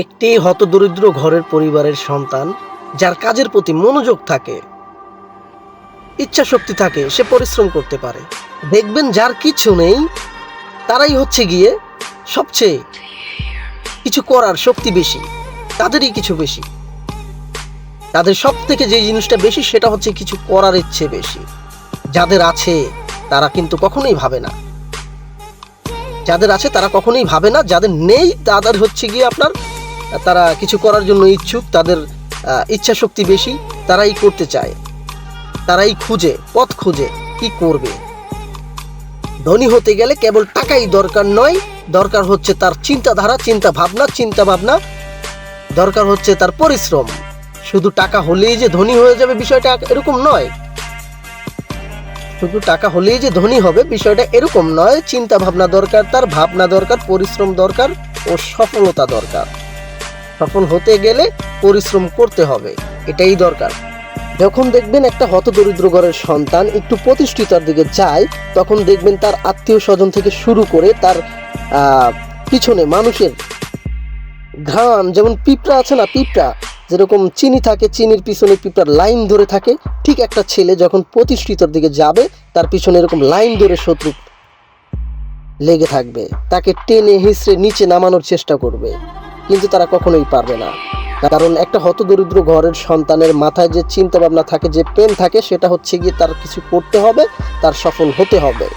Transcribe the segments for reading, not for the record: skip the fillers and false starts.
একটি হতদরিদ্র ঘরের পরিবারের সন্তান যার কাজের প্রতি মনোযোগ থাকে, ইচ্ছা শক্তি থাকে, সে পরিশ্রম করতে পারে। দেখবেন যার কিছু নেই তারাই হচ্ছে গিয়ে সবচেয়ে কিছু করার শক্তি বেশি, তাদেরই কিছু বেশি, তাদের সব থেকে যে জিনিসটা বেশি সেটা হচ্ছে কিছু করার ইচ্ছে বেশি। যাদের আছে তারা কিন্তু কখনোই ভাবে না, যাদের আছে তারা কখনোই ভাবে না, যাদের নেই তাদের হচ্ছে গিয়ে আপনার তারা কিছু করার জন্য ইচ্ছুক, তাদের ইচ্ছা শক্তি বেশি, তারাই করতে চায়, তারাই খুঁজে, পথ খুঁজে কি করবে। ধনী হতে গেলে কেবল টাকাই দরকার নয়, দরকার হচ্ছে তার চিন্তাধারা, চিন্তা ভাবনা, দরকার হচ্ছে তার পরিশ্রম। শুধু টাকা হলেই যে ধনী হয়ে যাবে বিষয়টা এরকম নয়, শুধু টাকা হলেই যে ধনী হবে বিষয়টা এরকম নয়। চিন্তা ভাবনা দরকার, তার ভাবনা দরকার, পরিশ্রম দরকার ও সফলতা দরকার। সফল হতে গেলে পরিশ্রম করতে হবে, এটাই দরকার। যখন দেখবেন একটা হতদরিদ্র ঘরের সন্তান একটু প্রতিষ্ঠিতার দিকে যায়, তখন দেখবেন তার আত্মীয় স্বজন থেকে শুরু করে তার পিছনে মানুষের ঘ্রাণ, যেমন পিঁপড়া আছে না, পিঁপড়া যেরকম চিনি থাকে, চিনির পিছনে পিঁপড়ার লাইন ধরে থাকে, ঠিক একটা ছেলে যখন প্রতিষ্ঠিতার দিকে যাবে তার পিছনে এরকম লাইন ধরে শত্রু লেগে থাকবে, তাকে টেনে হিঁচড়ে নিচে নামানোর চেষ্টা করবে, কিন্তু তারা কখনোই পারবে না। কারণ একটা হতদরিদ্র ঘরের সন্তানের মাথায় যে চিন্তা ভাবনা থাকে, যে পেন থাকে, সেটা হচ্ছে গিয়ে তার কিছু করতে হবে, তার সফল হতে হবে।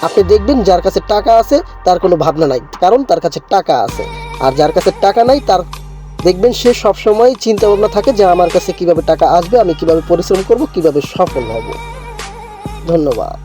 আপনি দেখবেন যার কাছে টাকা আছে তার কোনো ভাবনা নাই, কারণ তার কাছে টাকা আছে। আর যার কাছে টাকা নাই তার দেখবেন সে সবসময় চিন্তা ভাবনা থাকে যে আমার কাছে কিভাবে টাকা আসবে, আমি কিভাবে পরিশ্রম করব, কিভাবে সফল হব। ধন্যবাদ।